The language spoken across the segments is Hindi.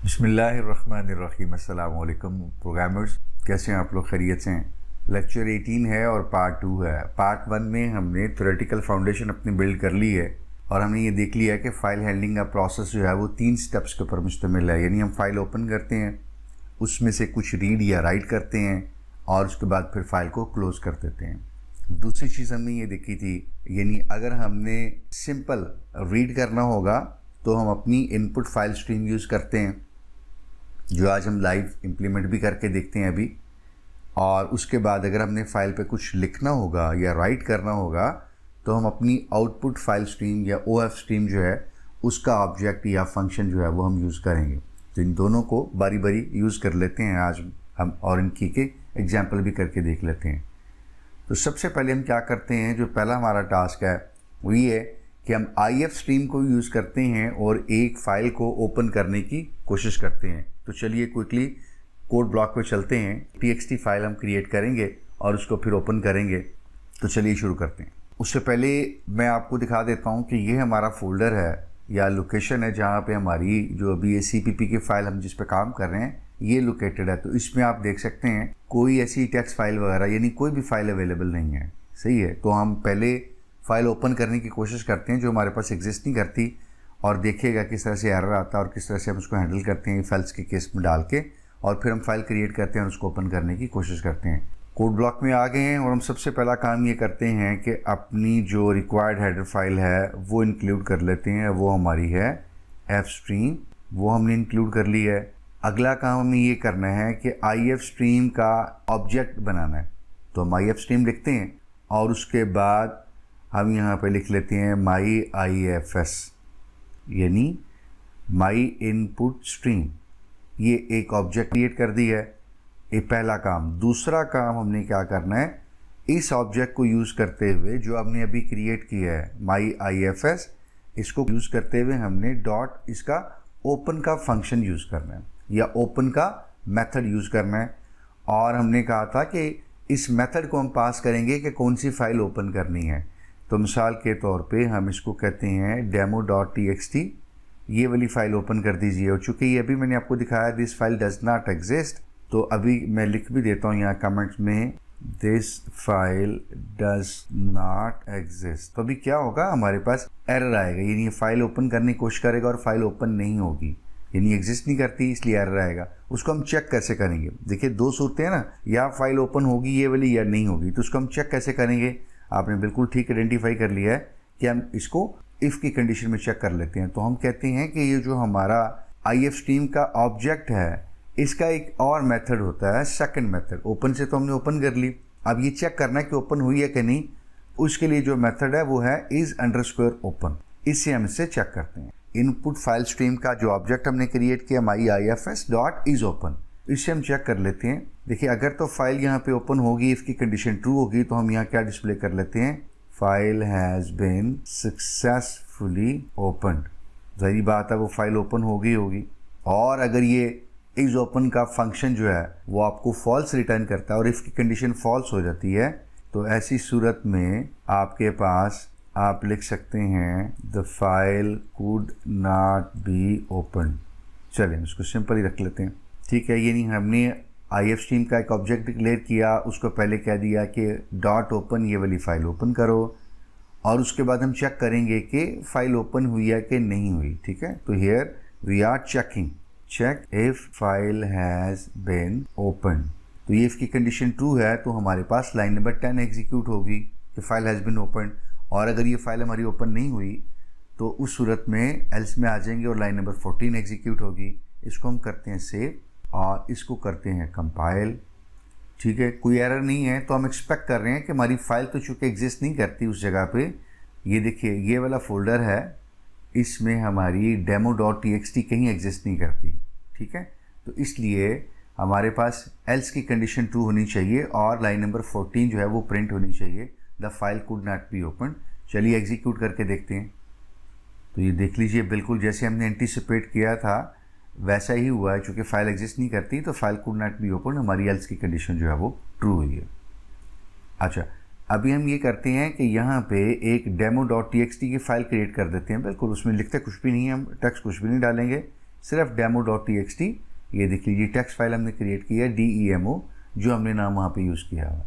बिस्मिल्लाहिर्रहमानिर्रहीम। अस्सलाम वालेकुम प्रोग्रामर्स, कैसे हैं आप लोग? खैरियत से हैं? लेक्चर 18 है और पार्ट 2 है। पार्ट 1 में हमने थ्योरेटिकल फाउंडेशन अपनी बिल्ड कर ली है और हमने ये देख लिया है कि फ़ाइल हैंडलिंग का प्रोसेस जो है वो 3 स्टेप्स के ऊपर मुश्तमिल है। यानी हम फ़ाइल ओपन करते हैं, उसमें से कुछ रीड या राइट करते हैं और उसके बाद फिर फ़ाइल को क्लोज़ कर देते हैं। दूसरी चीज़ हमने ये देखी थी, यानी अगर हमने सिंपल रीड करना होगा तो हम अपनी इनपुट फाइल स्ट्रीम यूज़ करते हैं, जो आज हम लाइव इम्प्लीमेंट भी करके देखते हैं अभी। और उसके बाद अगर हमने फ़ाइल पे कुछ लिखना होगा या राइट करना होगा तो हम अपनी आउटपुट फाइल स्ट्रीम या OF स्ट्रीम जो है उसका ऑब्जेक्ट या फंक्शन जो है वो हम यूज़ करेंगे। तो इन दोनों को बारी बारी यूज़ कर लेते हैं आज हम, और इनकी के एग्जाम्पल भी करके देख लेते हैं। तो सबसे पहले हम क्या करते हैं, जो पहला हमारा टास्क है वो ये है कि हम IF स्ट्रीम को यूज़ करते हैं और एक फ़ाइल को ओपन करने की कोशिश करते हैं। तो चलिए क्विकली कोड ब्लॉक पे चलते हैं। TXT फाइल हम क्रिएट करेंगे और उसको फिर ओपन करेंगे। तो चलिए शुरू करते हैं। उससे पहले मैं आपको दिखा देता हूँ कि ये हमारा फोल्डर है या लोकेशन है जहाँ पे हमारी जो अभी ये CPP की फ़ाइल हम जिस पे काम कर रहे हैं ये लोकेटेड है। तो इसमें आप देख सकते हैं कोई ऐसी टेक्स्ट फाइल वगैरह यानी कोई भी फाइल अवेलेबल नहीं है। सही है, तो हम पहले फ़ाइल ओपन करने की कोशिश करते हैं जो हमारे पास एग्जिस्ट नहीं करती, और देखिएगा किस तरह से एरर आता है और किस तरह से हम उसको हैंडल करते हैं फाइल्स के केस में डाल के, और फिर हम फाइल क्रिएट करते हैं और उसको ओपन करने की कोशिश करते हैं। कोड ब्लॉक में आ गए हैं और हम सबसे पहला काम ये करते हैं कि अपनी जो रिक्वायर्ड हेडर फाइल है वो इंक्लूड कर लेते हैं। वो हमारी है F स्ट्रीम, वो हमने इंक्लूड कर ली है। अगला काम हमें ये करना है कि IF स्ट्रीम का ऑब्जेक्ट बनाना है। तो हम IF स्ट्रीम लिखते हैं और उसके बाद हम यहाँ पे लिख लेते हैं माई IFS, यानी माई इनपुट स्ट्रीम। ये एक ऑब्जेक्ट क्रिएट कर दी है, ये पहला काम। दूसरा काम हमने क्या करना है, इस ऑब्जेक्ट को यूज़ करते हुए जो हमने अभी क्रिएट किया है माई IFS, इसको यूज़ करते हुए हमने डॉट इसका ओपन का फंक्शन यूज़ करना है या ओपन का मेथड यूज़ करना है। और हमने कहा था कि इस मेथड को हम पास करेंगे कि कौन सी फाइल ओपन करनी है। तो मिसाल के तौर पे हम इसको कहते हैं demo.txt, ये वाली फ़ाइल ओपन कर दीजिए। और चूँकि ये अभी मैंने आपको दिखाया this file does not exist, तो अभी मैं लिख भी देता हूँ यहाँ कमेंट्स में this file does not exist. तो अभी क्या होगा, हमारे पास एरर आएगा, यानी ये फाइल ओपन करने की कोशिश करेगा और फाइल ओपन नहीं होगी, यानी एग्जिस्ट नहीं करती, इसलिए एरर आएगा। उसको हम चेक कैसे करेंगे? देखिए दो सूरतें हैं ना, या फाइल ओपन होगी ये वाली या नहीं होगी। तो उसको हम चेक कैसे करेंगे? आपने बिल्कुल ठीक आइडेंटिफाई कर लिया है कि हम इसको इफ़ की कंडीशन में चेक कर लेते हैं। तो हम कहते हैं कि ये जो हमारा IF स्ट्रीम का ऑब्जेक्ट है इसका एक और मेथड होता है, सेकंड मेथड। ओपन से तो हमने ओपन कर ली, अब ये चेक करना है कि ओपन हुई है कि नहीं। उसके लिए जो मेथड है वो है is_open, इससे हम इसे चेक करते हैं। इनपुट फाइल स्ट्रीम का जो ऑब्जेक्ट हमने क्रिएट किया माई IFS डॉट इज ओपन, इससे हम चेक कर लेते हैं। देखिए अगर तो फाइल यहाँ पे ओपन होगी, इसकी कंडीशन ट्रू होगी, तो हम यहाँ क्या डिस्प्ले कर लेते हैं, file has been successfully open. ज़ाहिर बात है वो फाइल ओपन होगी। और अगर ये इज ओपन का फंक्शन जो है वो आपको फॉल्स रिटर्न करता है और इसकी कंडीशन फॉल्स हो जाती है, तो ऐसी सूरत में आपके पास आप लिख सकते हैं the file could not be open. चलिए उसको सिंपल ही रख लेते हैं, ठीक है। यानी हमने IF स्ट्रीम का एक ऑब्जेक्ट डिक्लेयर किया, उसको पहले कह दिया कि डॉट ओपन ये वाली फ़ाइल ओपन करो, और उसके बाद हम चेक करेंगे कि फ़ाइल ओपन हुई है कि नहीं हुई, ठीक है। तो here we are checking, check if file has been open. तो ये इसकी कंडीशन ट्रू है तो हमारे पास लाइन नंबर 10 एग्जीक्यूट होगी कि फाइल हैज़ बीन ओपन। और अगर ये फाइल हमारी ओपन नहीं हुई तो उस सूरत में एल्स में आ जाएंगे और लाइन नंबर 14 एग्जीक्यूट होगी। इसको हम करते हैं सेव और इसको करते हैं कंपाइल, ठीक है। कोई एरर नहीं है, तो हम एक्सपेक्ट कर रहे हैं कि हमारी फ़ाइल तो चूँकि एग्जिस्ट नहीं करती उस जगह पे। ये देखिए ये वाला फोल्डर है, इसमें हमारी demo.txt कहीं एग्जिस्ट नहीं करती, ठीक है। तो इसलिए हमारे पास एल्स की कंडीशन ट्रू होनी चाहिए और लाइन नंबर 14 जो है वो प्रिंट होनी चाहिए, the file could not be open. चलिए एग्जीक्यूट करके देखते हैं। तो ये देख लीजिए बिल्कुल जैसे हमने एंटीसिपेट किया था वैसा ही हुआ है। चूँकि फ़ाइल एग्जिस्ट नहीं करती तो file could not be open, हमारी एल्स की कंडीशन जो है वो ट्रू हुई है। अच्छा, अभी हम ये करते हैं कि यहाँ पे एक demo.txt की फ़ाइल क्रिएट कर देते हैं। बिल्कुल उसमें लिखते कुछ भी नहीं है, हम टेक्स्ट कुछ भी नहीं डालेंगे, सिर्फ demo.txt, ये देख लीजिए टेक्स्ट फाइल हमने क्रिएट की है DEMO, जो हमने नाम वहाँ पे यूज़ किया हुआ,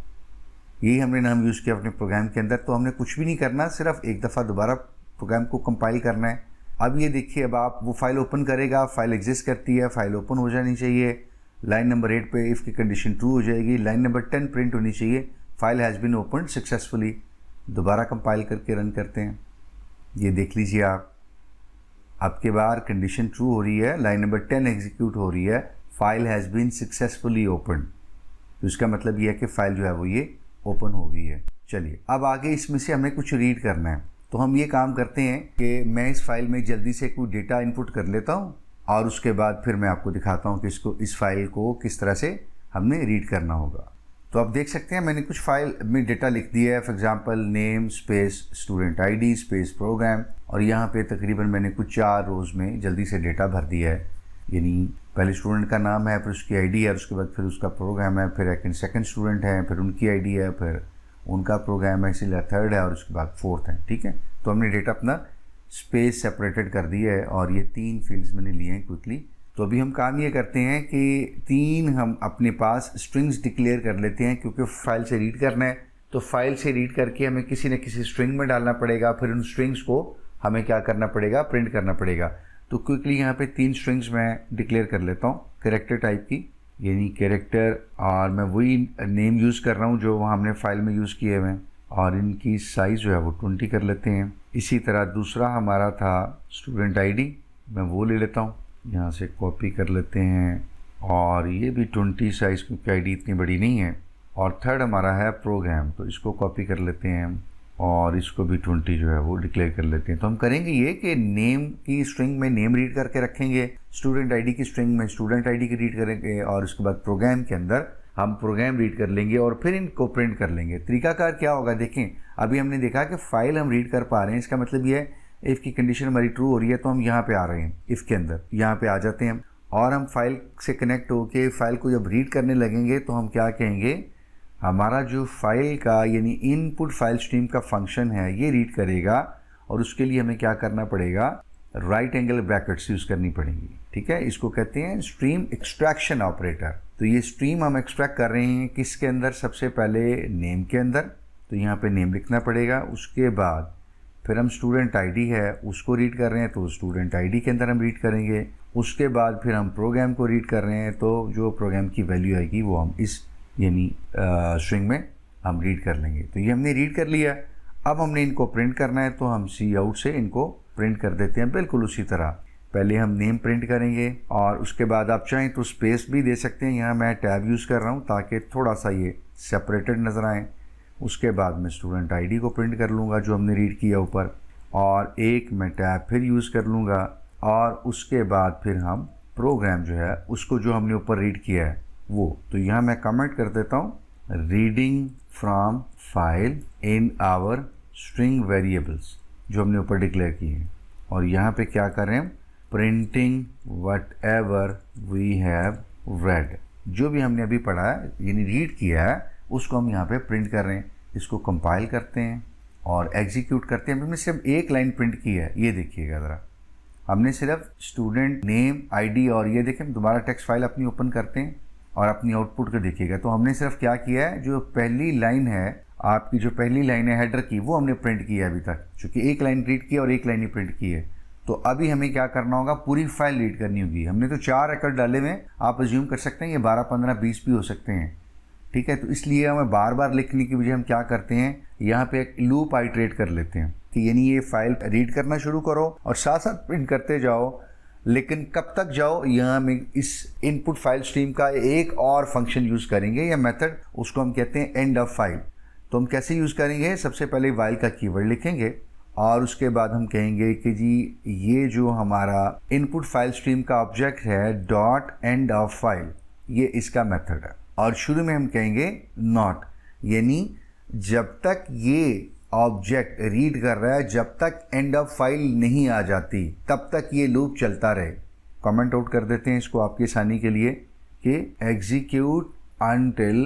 यही हमने नाम यूज़ किया अपने प्रोग्राम के अंदर। तो हमने कुछ भी नहीं करना, सिर्फ एक दफ़ा दोबारा प्रोग्राम को कंपाइल करना है। अब ये देखिए, अब आप वो फाइल ओपन करेगा, फाइल एग्जिस्ट करती है, फाइल ओपन हो जानी चाहिए। लाइन नंबर 8 पे इफ़ की कंडीशन ट्रू हो जाएगी, लाइन नंबर 10 प्रिंट होनी चाहिए, file has been open successfully. दोबारा कंपाइल करके रन करते हैं, ये देख लीजिए आप, आपके बार कंडीशन ट्रू हो रही है, लाइन नंबर 10 एग्जीक्यूट हो रही है, file has been successfully open. तो इसका मतलब ये है कि फ़ाइल जो है वो ये ओपन हो गई है। चलिए अब आगे इसमें से हमें कुछ रीड करना है, तो हम ये काम करते हैं कि मैं इस फाइल में जल्दी से कोई डेटा इनपुट कर लेता हूँ और उसके बाद फिर मैं आपको दिखाता हूँ कि इस फाइल को किस तरह से हमने रीड करना होगा। तो आप देख सकते हैं मैंने कुछ फाइल में डेटा लिख दिया है, for example name space student ID space program, और यहाँ पे तकरीबन मैंने कुछ 4 रोज़ में जल्दी से डेटा भर दिया है। यानी पहले स्टूडेंट का नाम है, फिर उसकी आईडी है, उसके बाद फिर उसका प्रोग्राम है, फिर सेकंड स्टूडेंट है, फिर उनकी आईडी है, फिर उनका प्रोग्राम है, इसीलिए थर्ड है, और उसके बाद फोर्थ है। ठीक है, तो हमने डेटा अपना स्पेस सेपरेटेड कर दिया है और ये 3 फील्ड्स मैंने लिए हैं क्विकली। तो अभी हम काम ये करते हैं कि 3 हम अपने पास स्ट्रिंग्स डिक्लेयर कर लेते हैं, क्योंकि फाइल से रीड करना है, तो फाइल से रीड करके हमें किसी न किसी स्ट्रिंग में डालना पड़ेगा, फिर उन स्ट्रिंग्स को हमें क्या करना पड़ेगा, प्रिंट करना पड़ेगा। तो क्विकली यहाँ पे 3 स्ट्रिंग्स मैं डिक्लेयर कर लेता हूँ कैरेक्टर टाइप की, यानी कैरेक्टर, और मैं वही नेम यूज़ कर रहा हूँ जो हमने फाइल में यूज़ किए हुए हैं, और इनकी साइज़ जो है वो 20 कर लेते हैं। इसी तरह दूसरा हमारा था स्टूडेंट आईडी, मैं वो ले लेता हूँ, यहाँ से कॉपी कर लेते हैं, और ये भी 20 साइज़, क्योंकि आईडी इतनी बड़ी नहीं है। और थर्ड हमारा है प्रोग्राम, तो इसको कॉपी कर लेते हैं हम, और इसको भी 20 जो है वो डिक्लेयर कर लेते हैं। तो हम करेंगे ये कि नेम की स्ट्रिंग में नेम रीड करके रखेंगे, स्टूडेंट आईडी की स्ट्रिंग में स्टूडेंट आईडी की रीड करेंगे, और उसके बाद प्रोग्राम के अंदर हम प्रोग्राम रीड कर लेंगे और फिर इनको प्रिंट कर लेंगे। तरीकाकार क्या होगा देखें, अभी हमने देखा कि फ़ाइल हम रीड कर पा रहे हैं, इसका मतलब ये है इफ़ की कंडीशन हमारी ट्रू हो रही है, तो हम यहाँ पे आ रहे हैं, इफ़ के अंदर यहाँ पे आ जाते हैं हम, और हम फाइल से कनेक्ट होके फाइल को जब रीड करने लगेंगे तो हम क्या कहेंगे, हमारा जो फाइल का यानी इनपुट फाइल स्ट्रीम का फंक्शन है ये रीड करेगा, और उसके लिए हमें क्या करना पड़ेगा, राइट एंगल ब्रैकेट्स यूज़ करनी पड़ेंगी। ठीक है, इसको कहते हैं स्ट्रीम एक्सट्रैक्शन ऑपरेटर। तो ये स्ट्रीम हम एक्सट्रैक्ट कर रहे हैं किसके अंदर, सबसे पहले नेम के अंदर, तो यहाँ पे नेम लिखना पड़ेगा। उसके बाद फिर हम स्टूडेंट आईडी है उसको रीड कर रहे हैं, तो स्टूडेंट आईडी के अंदर हम रीड करेंगे। उसके बाद फिर हम प्रोग्राम को रीड कर रहे हैं, तो जो प्रोग्राम की वैल्यू आएगी वो हम इस यानी स्ट्रिंग में हम रीड कर लेंगे। तो ये हमने रीड कर लिया, अब हमने इनको प्रिंट करना है, तो हम सी आउट से इनको प्रिंट कर देते हैं बिल्कुल उसी तरह। पहले हम नेम प्रिंट करेंगे, और उसके बाद आप चाहें तो स्पेस भी दे सकते हैं, यहाँ मैं टैब यूज़ कर रहा हूँ ताकि थोड़ा सा ये सेपरेटेड नज़र आए। उसके बाद मैं स्टूडेंट आईडी को प्रिंट कर लूँगा जो हमने रीड किया ऊपर, और एक मैं टैब फिर यूज़ कर लूँगा, और उसके बाद फिर हम प्रोग्राम जो है उसको जो हमने ऊपर रीड किया है वो, तो यहाँ मैं कमेंट कर देता हूँ, reading from file in our string variables, जो हमने ऊपर डिक्लेयर किए हैं। और यहाँ पे क्या कर रहे हैं, printing whatever we have read, जो भी हमने अभी पढ़ा है यानी रीड किया है उसको हम यहाँ पे प्रिंट कर रहे हैं। इसको कंपाइल करते हैं और एग्जीक्यूट करते हैं। हमने सिर्फ एक लाइन प्रिंट की है, ये देखिएगा ज़रा, हमने सिर्फ स्टूडेंट नेम आईडी, और ये देखें दोबारा टेक्स्ट फाइल अपनी ओपन करते हैं और अपनी आउटपुट को देखिएगा। तो हमने सिर्फ क्या किया है, जो पहली लाइन है आपकी, जो पहली लाइन है हेडर की, वो हमने प्रिंट की है अभी तक, क्योंकि एक लाइन रीड की और एक लाइन ही प्रिंट की है। तो अभी हमें क्या करना होगा, पूरी फाइल रीड करनी होगी। हमने तो 4 रिकॉर्ड डाले हुए, आप अज्यूम कर सकते हैं ये 12, 15, 20 भी हो सकते हैं। ठीक है, तो इसलिए हमें बार बार लिखने की बजाय हम क्या करते हैं, यहाँ पे एक लूप आइटरेट कर लेते हैं कि यानी ये फाइल रीड करना शुरू करो और साथ साथ प्रिंट करते जाओ, लेकिन कब तक जाओ, यहाँ हम इस इनपुट फाइल स्ट्रीम का एक और फंक्शन यूज़ करेंगे या मेथड, उसको हम कहते हैं एंड ऑफ फाइल। तो हम कैसे यूज़ करेंगे, सबसे पहले वाइल का कीवर्ड लिखेंगे, और उसके बाद हम कहेंगे कि जी ये जो हमारा इनपुट फाइल स्ट्रीम का ऑब्जेक्ट है डॉट एंड ऑफ फाइल, ये इसका मेथड है। और शुरू में हम कहेंगे नॉट, यानी जब तक ये ऑब्जेक्ट रीड कर रहा है, जब तक एंड ऑफ फाइल नहीं आ जाती तब तक ये लूप चलता रहे। कमेंट आउट कर देते हैं इसको आपकी आसानी के लिए कि execute until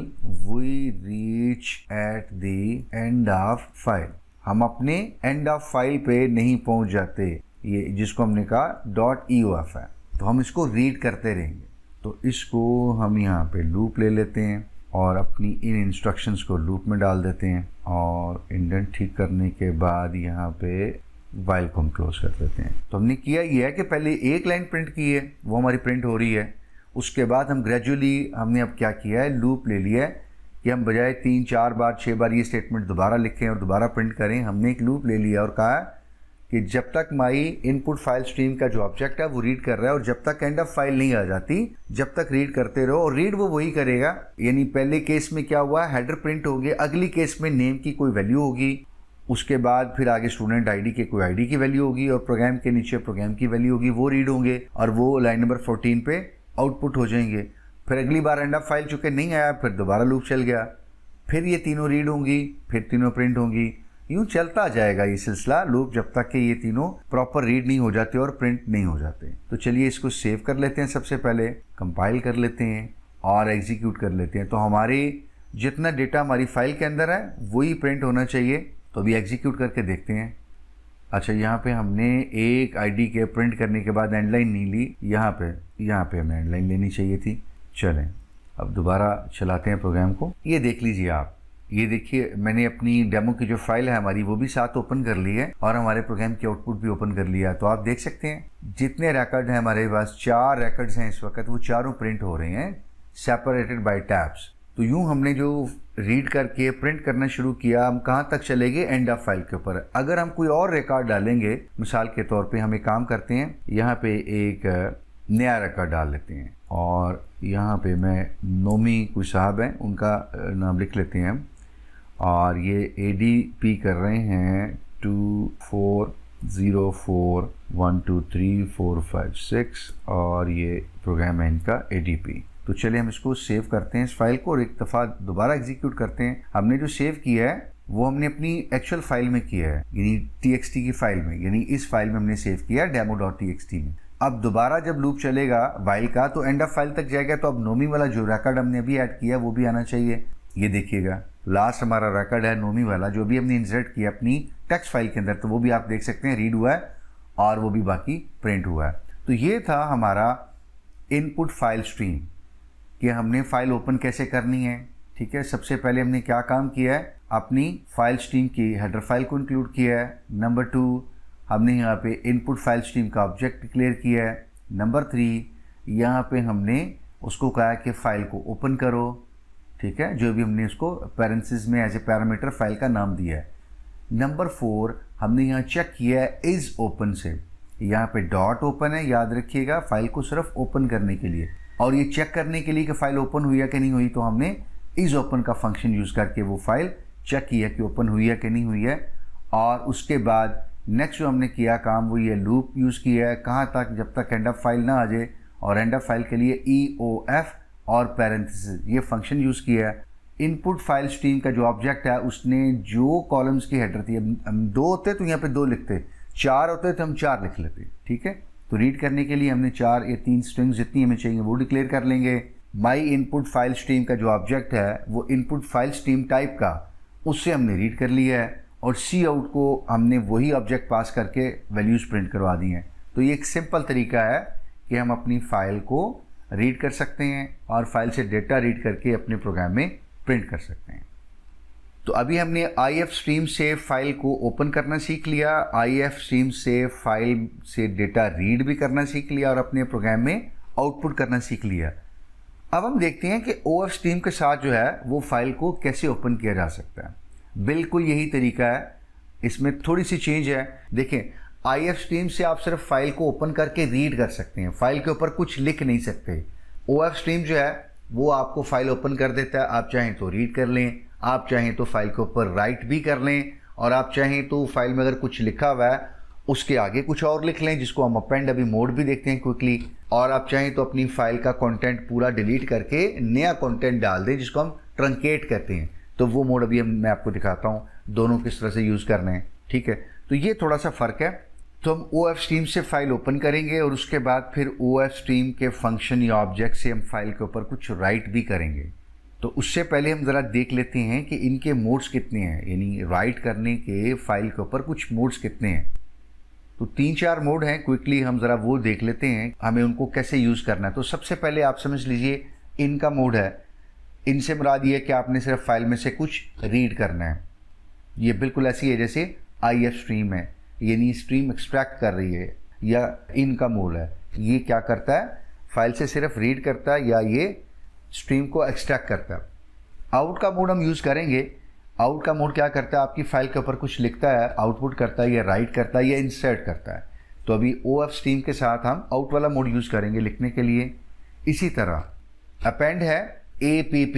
we reach at the end of file। हम अपने end of file पे नहीं पहुंच जाते, ये जिसको हमने कहा .eof है। तो हम इसको रीड करते रहेंगे। तो इसको हम यहाँ पे लूप ले लेते हैं और अपनी इन इंस्ट्रक्शंस को लूप में डाल देते हैं और इंडेंट ठीक करने के बाद यहाँ पे वाइल को हम क्लोज कर देते हैं। तो हमने किया ये है कि पहले एक लाइन प्रिंट की है, वो हमारी प्रिंट हो रही है। उसके बाद हम ग्रेजुअली हमने अब क्या किया है, लूप ले लिया है कि हम बजाय 3, 4 बार 6 बार ये स्टेटमेंट दोबारा लिखें और दोबारा प्रिंट करें, हमने एक लूप ले लिया और कहा कि जब तक माई इनपुट फाइल स्ट्रीम का जो ऑब्जेक्ट है वो रीड कर रहा है और जब तक एंड ऑफ फाइल नहीं आ जाती जब तक रीड करते रहो। और रीड वो वही करेगा, यानी पहले केस में क्या हुआ, हेडर प्रिंट हो गया, अगली केस में नेम की कोई वैल्यू होगी, उसके बाद फिर आगे स्टूडेंट आईडी के कोई आईडी की वैल्यू होगी और प्रोग्राम के नीचे प्रोग्राम की वैल्यू होगी, वो रीड होंगे और वो लाइन नंबर 14 पे आउटपुट हो जाएंगे। फिर अगली बार एंड ऑफ फाइल चूँकि नहीं आया, फिर दोबारा लूप चल गया, फिर ये तीनों रीड होंगी, फिर तीनों प्रिंट होंगी, यूँ चलता जाएगा ये सिलसिला लूप जब तक कि ये तीनों प्रॉपर रीड नहीं हो जाते और प्रिंट नहीं हो जाते। तो चलिए इसको सेव कर लेते हैं, सबसे पहले कंपाइल कर लेते हैं और एग्जीक्यूट कर लेते हैं। तो हमारे जितना डेटा हमारी फाइल के अंदर है वही प्रिंट होना चाहिए। तो अभी एग्जीक्यूट करके देखते हैं। अच्छा, यहाँ पे हमने एक आईडी के प्रिंट करने के बाद एंड लाइन नहीं ली, यहाँ पे हमें एंड लाइन लेनी चाहिए थी। चलें अब दोबारा चलाते हैं प्रोग्राम को। ये देख लीजिए आप, ये देखिए मैंने अपनी डेमो की जो फाइल है हमारी वो भी साथ ओपन कर ली है और हमारे प्रोग्राम की आउटपुट भी ओपन कर लिया है। तो आप देख सकते हैं जितने रिकॉर्ड हैं हमारे पास, 4 रिकॉर्ड्स हैं इस वक्त, वो चारों प्रिंट हो रहे हैं सेपरेटेड बाय टैब्स। तो यूँ हमने जो रीड करके प्रिंट करना शुरू किया, हम कहाँ तक चलेंगे, एंड ऑफ फाइल के ऊपर। अगर हम कोई और रिकॉर्ड डालेंगे, मिसाल के तौर पे हम एक काम करते हैं, यहाँ पे एक नया रिकॉर्ड डाल लेते हैं और यहाँ पे मैं नोमी कोई साहब हैं उनका नाम लिख लेते हैं हम, और ये ADP कर रहे हैं 2404123456 और ये प्रोग्राम है इनका ADP। तो चलिए हम इसको सेव करते हैं इस फाइल को और एक दफ़ा दोबारा एग्जीक्यूट करते हैं। हमने जो सेव किया है वो हमने अपनी एक्चुअल फाइल में किया है, यानी TXT की फाइल में, यानी इस फाइल में हमने सेव किया demo.txt में। अब दोबारा जब लूप चलेगा वाइल का तो एंड ऑफ फाइल तक जाएगा, तो अब नोमी वाला जो रिकॉर्ड हमने अभी ऐड किया वो भी आना चाहिए। ये देखिएगा लास्ट हमारा रिकॉर्ड है नोमी वाला जो भी हमने इंसर्ट किया अपनी टेक्स्ट फाइल के अंदर, तो वो भी आप देख सकते हैं रीड हुआ है और वो भी बाकी प्रिंट हुआ है। तो ये था हमारा इनपुट फाइल स्ट्रीम कि हमने फाइल ओपन कैसे करनी है। ठीक है, सबसे पहले हमने क्या काम किया है, अपनी फाइल स्ट्रीम की हेडर फाइल को इंक्लूड किया है। नंबर 2, हमने यहाँ पे इनपुट फाइल स्ट्रीम का ऑब्जेक्ट डिक्लेयर किया है। नंबर 3, यहाँ पे हमने उसको कहा कि फाइल को ओपन करो। ठीक है, जो भी हमने उसको पैरेंथेसिस में एज ए पैरामीटर फाइल का नाम दिया है। नंबर 4, हमने यहाँ चेक किया है इज़ ओपन से, यहाँ पे डॉट ओपन है, याद रखिएगा फाइल को सिर्फ ओपन करने के लिए, और ये चेक करने के लिए कि फाइल ओपन हुई है कि नहीं हुई, तो हमने इज़ ओपन का फंक्शन यूज़ करके वो फाइल चेक किया कि ओपन हुई है कि नहीं हुई है। और उसके बाद नेक्स्ट जो हमने किया काम वो ये लूप यूज़ किया है, कहाँ तक, जब तक एंड ऑफ फाइल ना आ जाए, और एंड ऑफ फाइल के लिए EOF और पैरेंथेसिस ये फंक्शन यूज़ किया है। इनपुट फाइल स्ट्रीम का जो ऑब्जेक्ट है उसने जो कॉलम्स की हेडर थी, हम 2 होते तो यहाँ पे 2 लिखते, 4 होते तो हम 4 लिख लेते। ठीक है, तो रीड करने के लिए हमने 4 या 3 स्ट्रिंग्स जितनी हमें चाहिए वो डिक्लेयर कर लेंगे। माई इनपुट फाइल स्ट्रीम का जो ऑब्जेक्ट है वो इनपुट फाइल स्ट्रीम टाइप का, उससे हमने रीड कर लिया है, और सी आउट को हमने वही ऑब्जेक्ट पास करके वैल्यूज़ प्रिंट करवा दी हैं। तो ये एक सिंपल तरीका है कि हम अपनी फ़ाइल को रीड कर सकते हैं और फाइल से डेटा रीड करके अपने प्रोग्राम में प्रिंट कर सकते हैं। तो अभी हमने IF स्ट्रीम से फाइल को ओपन करना सीख लिया, IF स्ट्रीम से फाइल से डेटा रीड भी करना सीख लिया और अपने प्रोग्राम में आउटपुट करना सीख लिया। अब हम देखते हैं कि OF स्ट्रीम के साथ जो है वो फाइल को कैसे ओपन किया जा सकता है। बिल्कुल यही तरीका है, इसमें थोड़ी सी चेंज है। देखें, IF स्ट्रीम से आप सिर्फ फाइल को ओपन करके रीड कर सकते हैं, फाइल के ऊपर कुछ लिख नहीं सकते। OF स्ट्रीम जो है वो आपको फाइल ओपन कर देता है, आप चाहें तो रीड कर लें, आप चाहें तो फाइल के ऊपर राइट भी कर लें, और आप चाहें तो फाइल में अगर कुछ लिखा हुआ है उसके आगे कुछ और लिख लें, जिसको हम अपेंड अभी मोड भी देखते हैं क्विकली। और आप चाहें तो अपनी फाइल का कंटेंट पूरा डिलीट करके नया कंटेंट डाल दें, जिसको हम ट्रंकेट कहते हैं। तो वो मोड अभी मैं आपको दिखाता हूँ दोनों किस तरह से यूज़ करने हैं। ठीक है, तो ये थोड़ा सा फ़र्क है। तो हम OF स्ट्रीम से फाइल ओपन करेंगे और उसके बाद फिर OF स्ट्रीम के फंक्शन या ऑब्जेक्ट से हम फाइल के ऊपर कुछ राइट भी करेंगे। तो उससे पहले हम ज़रा देख लेते हैं कि इनके मोड्स कितने हैं, यानी राइट करने के फाइल के ऊपर कुछ मोड्स कितने हैं। तो 3-4 मोड हैं, क्विकली हम ज़रा वो देख लेते हैं हमें उनको कैसे यूज़ करना है। तो सबसे पहले आप समझ लीजिए इन का मोड है। इनसे मुराद ये है कि आपने सिर्फ फाइल में से कुछ रीड करना है। ये बिल्कुल ऐसी है जैसे IF स्ट्रीम है, यानी स्ट्रीम एक्सट्रैक्ट कर रही है, या इन का मोड है, ये क्या करता है, फाइल से सिर्फ रीड करता है या ये स्ट्रीम को एक्सट्रैक्ट करता है। आउट का मोड हम यूज़ करेंगे। आउट का मोड क्या करता है, आपकी फाइल के ऊपर कुछ लिखता है, आउटपुट करता है या राइट करता है या इंसर्ट करता है। तो अभी OF स्ट्रीम के साथ हम आउट वाला मोड यूज़ करेंगे लिखने के लिए। इसी तरह अपेंड है APP।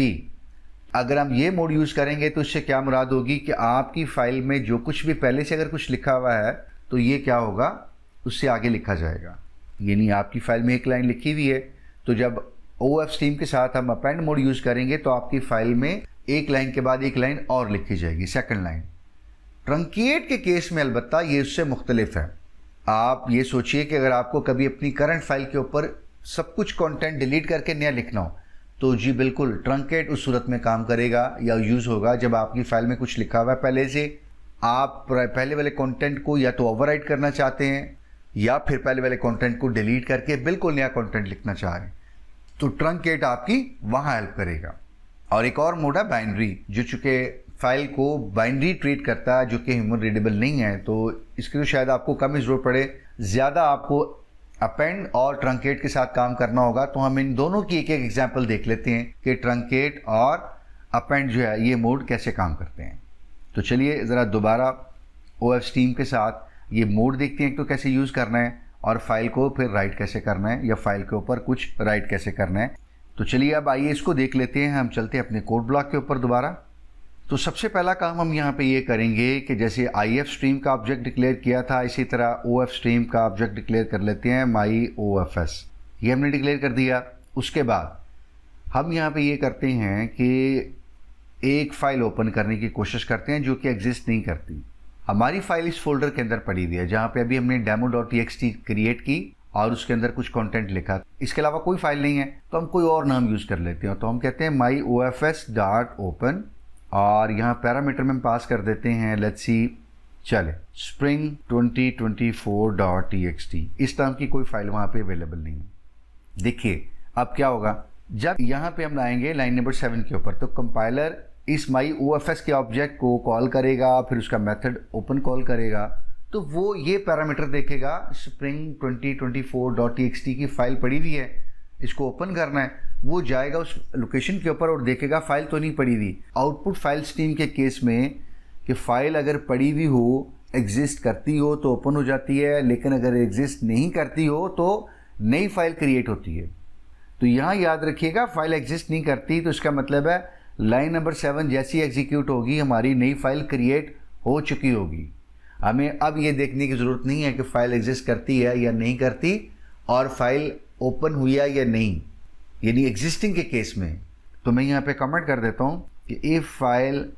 अगर हम ये मोड यूज़ करेंगे तो इससे क्या मुराद होगी कि आपकी फ़ाइल में जो कुछ भी पहले से अगर कुछ लिखा हुआ है तो ये क्या होगा, उससे आगे लिखा जाएगा। यानी आपकी फ़ाइल में एक लाइन लिखी हुई है, तो जब OF स्ट्रीम के साथ हम अपेंड मोड यूज़ करेंगे तो आपकी फ़ाइल में एक लाइन के बाद एक लाइन और लिखी जाएगी, सेकंड लाइन। ट्रंकेट के केस में अलबत्ता ये उससे मुख्तलिफ है। आप ये सोचिए कि अगर आपको कभी अपनी करंट फाइल के ऊपर सब कुछ कंटेंट डिलीट करके नया लिखना हो तो जी बिल्कुल ट्रंकेट उस सूरत में काम करेगा या यूज़ होगा जब आपकी फ़ाइल में कुछ लिखा हुआ है पहले से, आप पहले वाले कंटेंट को या तो ओवरराइट करना चाहते हैं या फिर पहले वाले कंटेंट को डिलीट करके बिल्कुल नया कंटेंट लिखना चाह रहे हैं, तो ट्रंकेट आपकी वहाँ हेल्प करेगा। और एक और मोड है बाइनरी, जो चूँकि फाइल को बाइनरी ट्रीट करता है जो कि ह्यूमन रीडेबल नहीं है, तो इसकी तो शायद आपको कम ही ज़रूरत पड़े, ज़्यादा आपको अपेंड और ट्रंकेट के साथ काम करना होगा। तो हम इन दोनों की एक एक एग्जांपल देख लेते हैं कि ट्रंकेट और अपेंड जो है ये मोड कैसे काम करते हैं। तो चलिए ज़रा दोबारा OF स्ट्रीम के साथ ये मोड देखते हैं, तो कैसे यूज़ करना है और फाइल को फिर राइट कैसे करना है या फाइल के ऊपर कुछ राइट कैसे करना है। तो चलिए अब आइए इसको देख लेते हैं। हम चलते हैं अपने कोड ब्लॉक के ऊपर दोबारा। तो सबसे पहला काम हम यहाँ पे ये करेंगे कि जैसे IF स्ट्रीम का ऑब्जेक्ट डिक्लेयर किया था, इसी तरह OF स्ट्रीम का ऑब्जेक्ट डिक्लेयर कर लेते हैं myOFS। ये हमने डिक्लेयर कर दिया। उसके बाद हम यहाँ पे ये करते हैं कि एक फ़ाइल ओपन करने की कोशिश करते हैं जो कि एग्जिस्ट नहीं करती। हमारी फ़ाइल इस फोल्डर के अंदर पड़ी हुई है जहाँ पे अभी हमने demo.txt क्रिएट की और उसके अंदर कुछ कंटेंट लिखा। इसके अलावा कोई फाइल नहीं है तो हम कोई और नाम यूज़ कर लेते हैं। तो हम कहते हैं myofs.open और यहाँ पैरामीटर में हम पास कर देते हैं, लेट्स सी, चले spring 2024.txt। इस तरह की कोई फाइल वहाँ पे अवेलेबल नहीं है। देखिए अब क्या होगा, जब यहाँ पे हम आएंगे लाइन नंबर 7 के ऊपर, तो कंपाइलर इस myofs के ऑब्जेक्ट को कॉल करेगा, फिर उसका मेथड ओपन कॉल करेगा, तो वो ये पैरामीटर देखेगा spring 2024.txt की फाइल पड़ी हुई है, इसको ओपन करना है। वो जाएगा उस लोकेशन के ऊपर और देखेगा फाइल तो नहीं पड़ी हुई। आउटपुट फाइल स्ट्रीम के केस में कि फ़ाइल अगर पड़ी हुई हो, एग्जिस्ट करती हो तो ओपन हो जाती है, लेकिन अगर एग्जिस्ट नहीं करती हो तो नई फाइल क्रिएट होती है। तो यहाँ याद रखिएगा फाइल एग्जिस्ट नहीं करती तो इसका मतलब है लाइन नंबर 7 जैसी एग्जीक्यूट होगी हमारी नई फाइल क्रिएट हो चुकी होगी। हमें अब ये देखने की ज़रूरत नहीं है कि फ़ाइल एग्जिस्ट करती है या नहीं करती और फाइल ओपन हुई है या नहीं, यानी एग्जिस्टिंग के केस में। तो मैं यहाँ पे कमेंट कर देता हूँ कि if file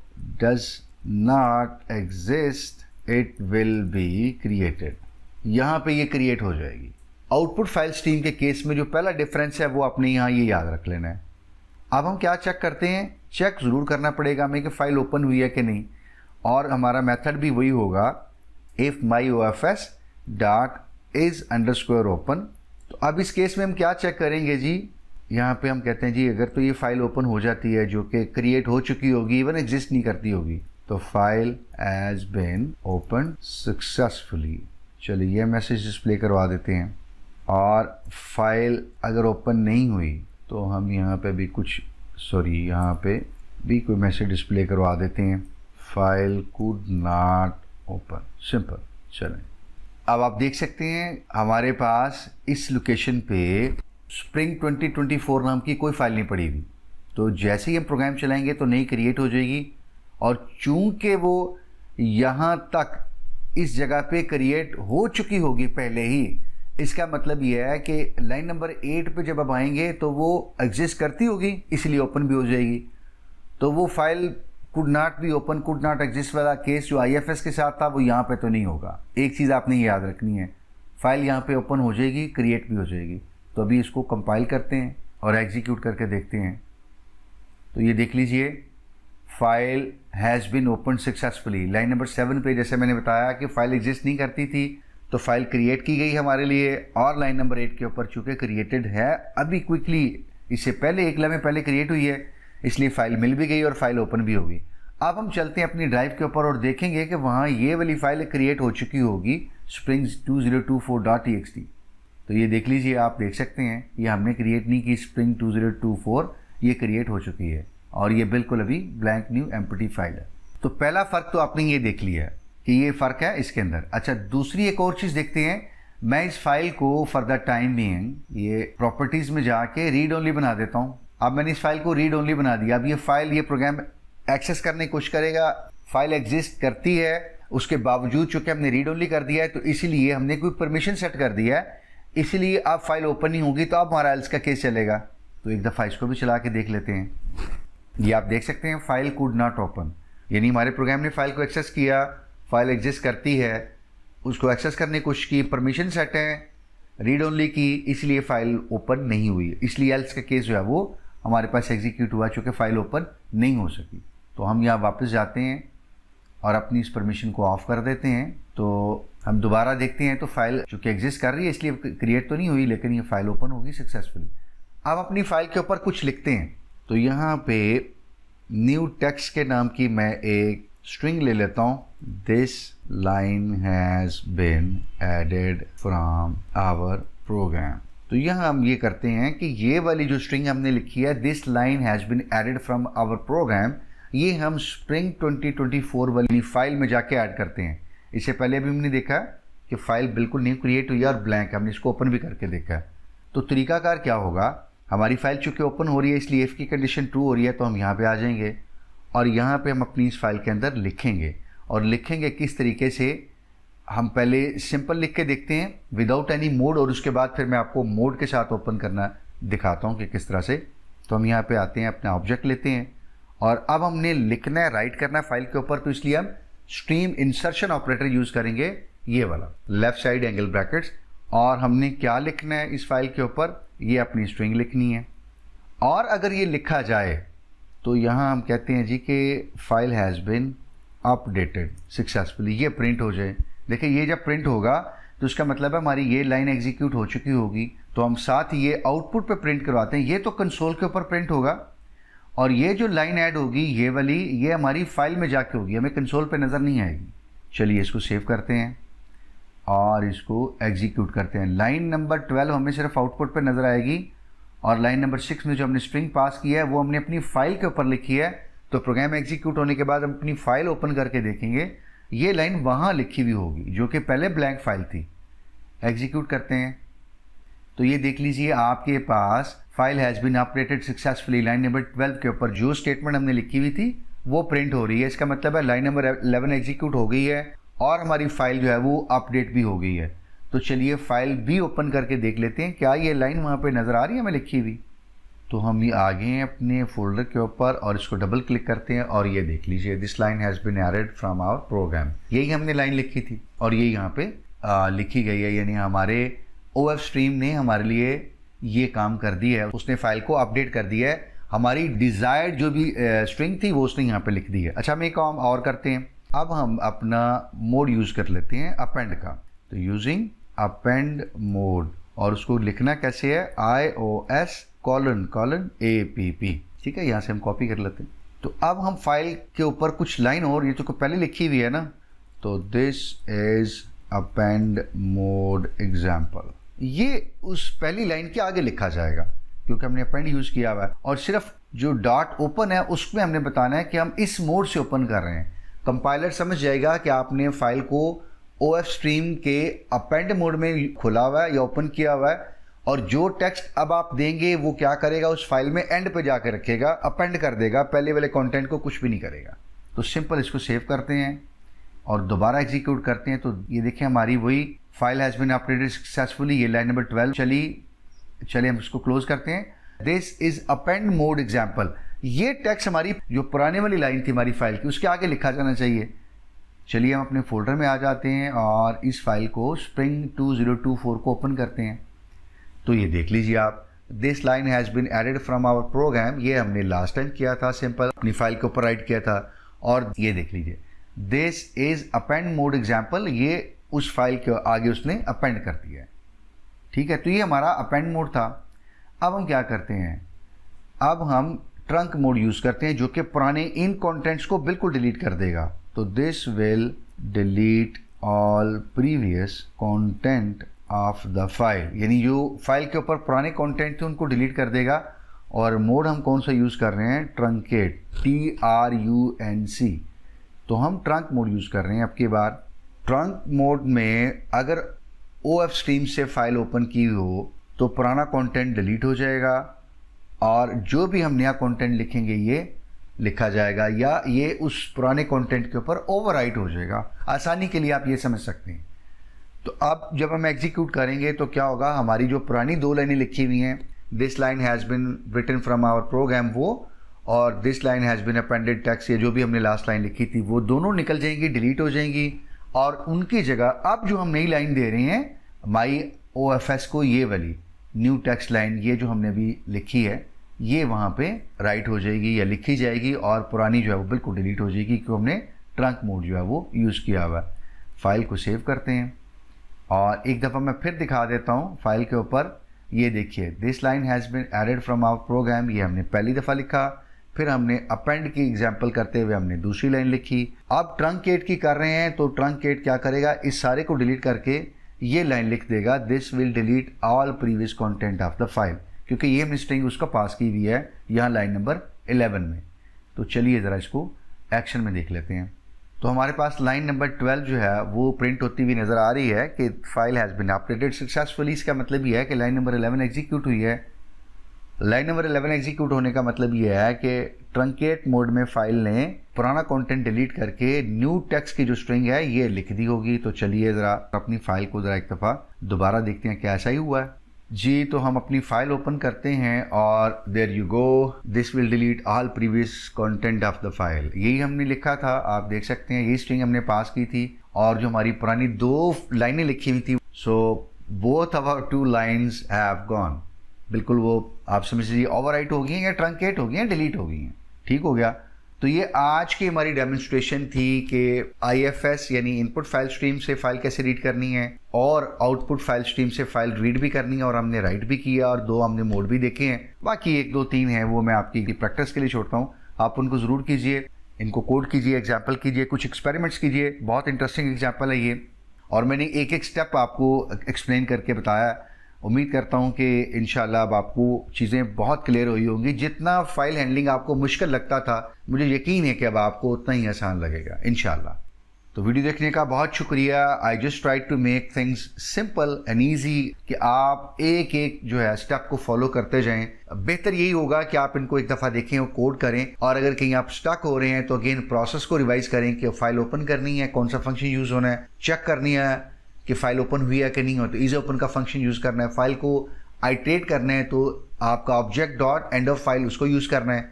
does not exist it will be created. यहाँ पे ये क्रिएट हो जाएगी। आउटपुट फाइल स्ट्रीम के केस में जो पहला डिफरेंस है वो आपने यहाँ ये याद रख लेना है। अब हम क्या चेक करते हैं, चेक ज़रूर करना पड़ेगा हमें कि फ़ाइल ओपन हुई है कि नहीं, और हमारा मेथड भी वही होगा इफ़ myofs.is_open। तो अब इस केस में हम क्या चेक करेंगे जी, यहाँ पे हम कहते हैं जी अगर तो ये फाइल ओपन हो जाती है जो कि क्रिएट हो चुकी होगी, इवन एग्जिस्ट नहीं करती होगी, तो file has been open successfully. चलिए ये मैसेज डिस्प्ले करवा देते हैं। और फाइल अगर ओपन नहीं हुई तो हम यहाँ पे भी कुछ यहाँ पे भी कोई मैसेज डिस्प्ले करवा देते हैं, file could not open, simple. चलें अब आप देख सकते हैं हमारे पास इस लोकेशन पे spring 2024 नाम की कोई फाइल नहीं पड़ी हुई। तो जैसे ही हम प्रोग्राम चलाएंगे तो नई क्रिएट हो जाएगी, और चूंकि वो यहाँ तक इस जगह पे क्रिएट हो चुकी होगी पहले ही, इसका मतलब ये है कि लाइन नंबर 8 पे जब आप आएंगे तो वो एग्जिस्ट करती होगी, इसलिए ओपन भी हो जाएगी। तो वो file could not be open, could not exist वाला केस जो IFS के साथ था वो यहाँ पे तो नहीं होगा। एक चीज़ आपने याद रखनी है, फाइल यहाँ पे ओपन हो जाएगी, क्रिएट भी हो जाएगी। तो अभी इसको कंपाइल करते हैं और एग्जीक्यूट करके देखते हैं। तो ये देख लीजिए file has been open successfully. Line number 7 पे जैसे मैंने बताया कि फ़ाइल एग्जिस्ट नहीं करती थी, तो फाइल क्रिएट की गई हमारे लिए और लाइन नंबर 8 के ऊपर चूँकि क्रिएटेड है अभी क्विकली, इससे पहले एक लम्हे पहले क्रिएट हुई है, इसलिए फ़ाइल मिल भी गई और फाइल ओपन भी होगी। अब हम चलते हैं अपनी ड्राइव के ऊपर और देखेंगे कि वहाँ ये वाली फाइल क्रिएट हो चुकी होगी spring2024.txt। तो ये देख लीजिए, आप देख सकते हैं ये हमने क्रिएट नहीं की, spring2024 ये क्रिएट हो चुकी है और ये बिल्कुल अभी ब्लैंक न्यू एम्प्टी फाइल है। तो पहला फ़र्क तो आपने ये देख लिया है कि ये फ़र्क है इसके अंदर। अच्छा, दूसरी एक और चीज़ देखते हैं। मैं इस फाइल को फॉर द टाइम बीइंग ये प्रॉपर्टीज़ में जाके रीड ओनली बना देता हूँ। अब मैंने इस फाइल को रीड ओनली बना दिया। अब ये फाइल, ये प्रोग्राम एक्सेस करने की कोशिश करेगा, फाइल एग्जिस्ट करती है, उसके बावजूद चूँकि हमने रीड ओनली कर दिया है तो इसीलिए हमने कोई परमिशन सेट कर दिया है, इसीलिए अब फाइल ओपन नहीं होगी, तो अब हमारा एल्स का केस चलेगा। तो एक दफ़ा इसको भी चला के देख लेते हैं। ये आप देख सकते हैं फाइल कुड नॉट ओपन, यानी हमारे प्रोग्राम ने फाइल को एक्सेस किया, फाइल एग्जिस्ट करती है, उसको एक्सेस करने की कोशिश की, परमिशन सेट है, रीड ओनली की, इसलिए फ़ाइल ओपन नहीं हुई, इसलिए एल्स का केस जो है वो हमारे पास एग्जीक्यूट हुआ चूँकि फ़ाइल ओपन नहीं हो सकी। तो हम यहाँ वापस जाते हैं और अपनी इस परमिशन को ऑफ़ कर देते हैं। तो हम दोबारा देखते हैं तो फाइल चूँकि एग्जिस्ट कर रही है इसलिए क्रिएट तो नहीं हुई, लेकिन ये फाइल ओपन होगी सक्सेसफुली। अब अपनी फाइल के ऊपर कुछ लिखते हैं। तो यहाँ पे न्यू टेक्स्ट के नाम की मैं एक स्ट्रिंग ले लेता हूँ। This line has been added from our program. तो यहाँ हम ये करते हैं कि ये वाली जो स्ट्रिंग हमने लिखी है, this line has been added from our program, ये हम स्प्रिंग 2024 वाली फाइल में जाके ऐड करते हैं। इससे पहले भी हमने देखा कि फ़ाइल बिल्कुल न्यू क्रिएट हुई है और ब्लैंक, हमने इसको ओपन भी करके देखा। तो तरीकाकार क्या होगा, हमारी फ़ाइल चूँकि ओपन हो रही है इसलिए इफ़ की कंडीशन ट्रू हो रही है, तो हम यहाँ पे आ जाएंगे और यहाँ पे हम अपनी इस फाइल के अंदर लिखेंगे। और लिखेंगे किस तरीके से, हम पहले सिंपल लिख के देखते हैं विदाउट एनी मोड, और उसके बाद फिर मैं आपको मोड के साथ ओपन करना दिखाता हूँ कि किस तरह से। तो हम यहाँ पे आते हैं, अपना ऑब्जेक्ट लेते हैं और अब हमने लिखना है, राइट करना है फाइल के ऊपर। तो इसलिए हम स्ट्रीम इंसर्शन ऑपरेटर यूज़ करेंगे, ये वाला लेफ़्ट साइड एंगल ब्रैकेट्स। और हमने क्या लिखना है इस फाइल के ऊपर, ये अपनी स्ट्रिंग लिखनी है। और अगर ये लिखा जाए तो यहाँ हम कहते हैं जी कि file has been updated successfully, ये प्रिंट हो जाए। देखिए ये जब प्रिंट होगा तो उसका मतलब है हमारी ये लाइन एग्जीक्यूट हो चुकी होगी। तो हम साथ ये आउटपुट पे प्रिंट करवाते हैं, ये तो कंसोल के ऊपर प्रिंट होगा और ये जो लाइन ऐड होगी ये वाली, ये हमारी फाइल में जाके होगी, हमें कंसोल पे नज़र नहीं आएगी। चलिए इसको सेव करते हैं और इसको एग्जीक्यूट करते हैं। लाइन नंबर 12 हमें सिर्फ आउटपुट पे नज़र आएगी और लाइन नंबर 6 में जो हमने स्ट्रिंग पास किया है वो हमने अपनी फाइल के ऊपर लिखी है। तो प्रोग्राम एग्जीक्यूट होने के बाद हम अपनी फाइल ओपन करके देखेंगे, ये लाइन वहाँ लिखी हुई होगी जो कि पहले ब्लैंक फाइल थी। एग्जीक्यूट करते हैं तो ये देख लीजिए आपके पास file has been updated successfully, line number 12 के ऊपर जो स्टेटमेंट हमने लिखी हुई थी वो प्रिंट हो रही है। इसका मतलब है लाइन नंबर 11 एग्जीक्यूट हो गई है और हमारी फाइल जो है वो अपडेट भी हो गई है। तो चलिए फाइल भी ओपन करके देख लेते हैं क्या ये लाइन वहाँ पे नज़र आ रही है हमें लिखी हुई। तो हम ये आ गए हैं अपने फोल्डर के ऊपर और इसको डबल क्लिक करते हैं और ये देख लीजिए this line has been added from our program, यही हमने लाइन लिखी थी और ये यहाँ पे लिखी गई है। यानी हमारे OF स्ट्रीम ने हमारे लिए ये काम कर दिया है, उसने फाइल को अपडेट कर दिया है, हमारी डिज़ायर्ड जो भी स्ट्रिंग थी वो उसने यहाँ पे लिख दी है। अच्छा, हम एक काम और करते हैं, अब हम अपना मोड यूज़ कर लेते हैं अपेंड का। तो यूजिंग अपेंड मोड, और उसको लिखना कैसे है, IOS: APP। ठीक है, यहाँ से हम कॉपी कर लेते हैं। तो अब हम फाइल के ऊपर कुछ लाइन और, ये तो पहले लिखी हुई है ना, तो this is append mode example, ये उस पहली लाइन के आगे लिखा जाएगा क्योंकि हमने अपेंड यूज़ किया हुआ है। और सिर्फ जो डॉट ओपन है उसमें हमने बताना है कि हम इस मोड से ओपन कर रहे हैं। कंपाइलर समझ जाएगा कि आपने फाइल को OF स्ट्रीम के अपेंड मोड में खोला हुआ है या ओपन किया हुआ है, और जो टेक्स्ट अब आप देंगे वो क्या करेगा, उस फाइल में एंड पे जाकर रखेगा, अपेंड कर देगा, पहले वाले कंटेंट को कुछ भी नहीं करेगा। तो सिंपल इसको सेव करते हैं और दोबारा एग्जीक्यूट करते हैं। तो ये देखिए हमारी वही file has been updated successfully, ये लाइन नंबर 12। चलिए हम इसको क्लोज करते हैं। This is append mode example, ये टेक्स्ट हमारी जो पुराने वाली लाइन थी हमारी फाइल की उसके आगे लिखा जाना चाहिए। चलिए हम अपने फोल्डर में आ जाते हैं और इस फाइल को spring2024 को ओपन करते हैं। तो ये देख लीजिए आप, this line has been added from our program, ये हमने लास्ट टाइम किया था, सिंपल अपनी फाइल के ऊपर राइट किया था। और ये देख लीजिए this is append mode example, ये उस फाइल के आगे उसने अपेंड कर दिया है। ठीक है, तो ये हमारा अपेंड मोड था। अब हम क्या करते हैं, अब हम ट्रंक मोड यूज़ करते हैं जो कि पुराने इन कंटेंट्स को बिल्कुल डिलीट कर देगा। तो this will delete all previous content of the file, यानी जो फाइल के ऊपर पुराने कंटेंट थे उनको डिलीट कर देगा। और मोड हम कौन सा यूज़ कर रहे हैं, ट्रंकेट, TRUNC। तो हम ट्रंक मोड यूज़ कर रहे हैं। अब की बार ट्रंक मोड में अगर OF स्ट्रीम से फाइल ओपन की हो तो पुराना कंटेंट डिलीट हो जाएगा और जो भी हम नया कंटेंट लिखेंगे ये लिखा जाएगा, या ये उस पुराने कंटेंट के ऊपर ओवरराइट हो जाएगा। आसानी के लिए आप ये समझ सकते हैं। तो अब जब हम एग्जीक्यूट करेंगे तो क्या होगा, हमारी जो पुरानी 2 लाइनें लिखी हुई हैं, this line has been written from our program, वो और this line has been appended text, ये जो भी हमने लास्ट लाइन लिखी थी वो दोनों निकल जाएंगी, डिलीट हो जाएंगी। और उनकी जगह अब जो हम नई लाइन दे रहे हैं माई OFS को, ये वाली न्यू टेक्स्ट लाइन, ये जो हमने अभी लिखी है ये वहाँ पे राइट हो जाएगी या लिखी जाएगी, और पुरानी जो है वो बिल्कुल डिलीट हो जाएगी क्योंकि हमने ट्रंक मोड जो है वो यूज़ किया हुआ है। फाइल को सेव करते हैं और एक दफ़ा मैं फिर दिखा देता हूँ फाइल के ऊपर। ये देखिए, this line has been added from our program, ये हमने पहली दफ़ा लिखा, फिर हमने अपेंड की एग्जाम्पल करते हुए हमने दूसरी लाइन लिखी। अब ट्रंकेट की कर रहे हैं तो ट्रंकेट क्या करेगा, इस सारे को डिलीट करके ये लाइन लिख देगा, this will delete all previous content of the file, क्योंकि ये हमने स्ट्रिंग उसका पास की हुई है यहाँ लाइन नंबर 11 में। तो चलिए ज़रा इसको एक्शन में देख लेते हैं। तो हमारे पास लाइन नंबर 12 जो है वो प्रिंट होती हुई नज़र आ रही है कि file has been updated successfully. इसका मतलब ये है कि लाइन नंबर 11 एग्जीक्यूट हुई है। लाइन नंबर 11 एग्जीक्यूट होने का मतलब ये है कि ट्रंकेट मोड में फाइल ने पुराना कंटेंट डिलीट करके न्यू टेक्स्ट की जो स्ट्रिंग है ये लिख दी होगी। तो चलिए ज़रा अपनी फाइल को ज़रा एक दफ़ा दोबारा देखते हैं क्या ऐसा ही हुआ है जी। तो हम अपनी फाइल ओपन करते हैं और there you go, this will delete all previous content of the file, यही हमने लिखा था। आप देख सकते हैं ये स्ट्रिंग हमने पास की थी और जो हमारी पुरानी 2 लाइनें लिखी हुई थी, so both our 2 lines have gone, बिल्कुल वो आप समझ लीजिए ओवरराइट हो गई हैं या ट्रंकेट हो गई हैं, डिलीट हो गई हैं। ठीक हो गया। तो ये आज की हमारी डेमोन्स्ट्रेशन थी कि IFS यानी इनपुट फाइल स्ट्रीम से फाइल कैसे रीड करनी है और आउटपुट फाइल स्ट्रीम से फाइल रीड भी करनी है, और हमने राइट भी किया और 2 हमने मोड भी देखे हैं। बाकी 1, 2, 3 हैं वो मैं आपकी प्रैक्टिस के लिए छोड़ता हूँ, आप उनको ज़रूर कीजिए, इनको कोड कीजिए, एग्जाम्पल कीजिए, कुछ एक्सपेरिमेंट्स कीजिए। बहुत इंटरेस्टिंग एग्जाम्पल है ये, और मैंने एक स्टेप आपको एक्सप्लेन करके बताया। उम्मीद करता हूं कि इंशाल्लाह अब आपको चीज़ें बहुत क्लियर हुई होंगी। जितना फाइल हैंडलिंग आपको मुश्किल लगता था, मुझे यकीन है कि अब आपको उतना ही आसान लगेगा इंशाल्लाह। तो वीडियो देखने का बहुत शुक्रिया। I just try to make things simple and easy कि आप एक एक जो है स्टेप को फॉलो करते जाएं। बेहतर यही होगा कि आप इनको एक दफ़ा देखें और कोड करें, और अगर कहीं आप स्टक हो रहे हैं तो अगेन प्रोसेस को रिवाइज करें कि फाइल ओपन करनी है, कौन सा फंक्शन यूज़ होना है, चेक करनी है कि फाइल ओपन हुई है कि नहीं हो, तो इज ओपन का फंक्शन यूज़ करना है। फाइल को आइटरेट करना है तो आपका object dot end of file उसको यूज़ करना है।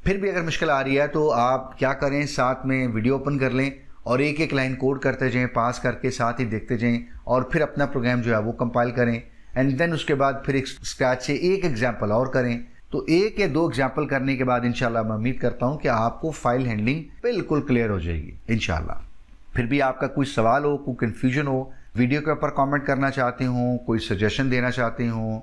फिर भी अगर मुश्किल आ रही है तो आप क्या करें, साथ में वीडियो ओपन कर लें और एक एक लाइन कोड करते जाएं, पास करके साथ ही देखते जाएं, और फिर अपना प्रोग्राम जो है वो कंपाइल करें। एंड देन उसके बाद फिर एक स्क्रैच से एक एग्जाम्पल और करें। तो 1 या 2 एग्जाम्पल करने के बाद इंशाल्लाह मैं उम्मीद करता हूँ कि आपको फाइल हैंडलिंग बिल्कुल क्लियर हो जाएगी इंशाल्लाह। फिर भी आपका कोई सवाल हो, कोई कन्फ्यूजन हो, वीडियो के ऊपर कमेंट करना चाहते हो, कोई सजेशन देना चाहते हो,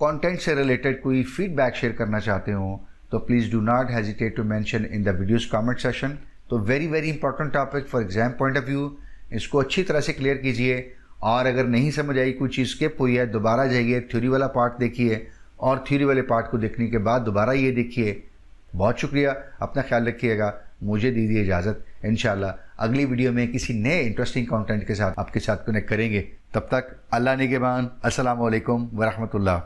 कंटेंट से रिलेटेड कोई फीडबैक शेयर करना चाहते हो, तो please do not hesitate to mention in the videos comment session. तो very important topic for exam point of view, इसको अच्छी तरह से क्लियर कीजिए। और अगर नहीं समझ आई, कोई चीज़ स्किप हुई है, दोबारा जाइए, थ्योरी वाला पार्ट देखिए, और थ्योरी वाले पार्ट को देखने के बाद दोबारा ये देखिए। बहुत शुक्रिया, अपना ख्याल रखिएगा, मुझे दीजिए इजाज़त। इंशाल्लाह अगली वीडियो में किसी नए इंटरेस्टिंग कंटेंट के साथ आपके साथ कनेक्ट करेंगे। तब तक अल्लाह निगहबान। अस्सलामु अलैकुम व रहमतुल्लाह।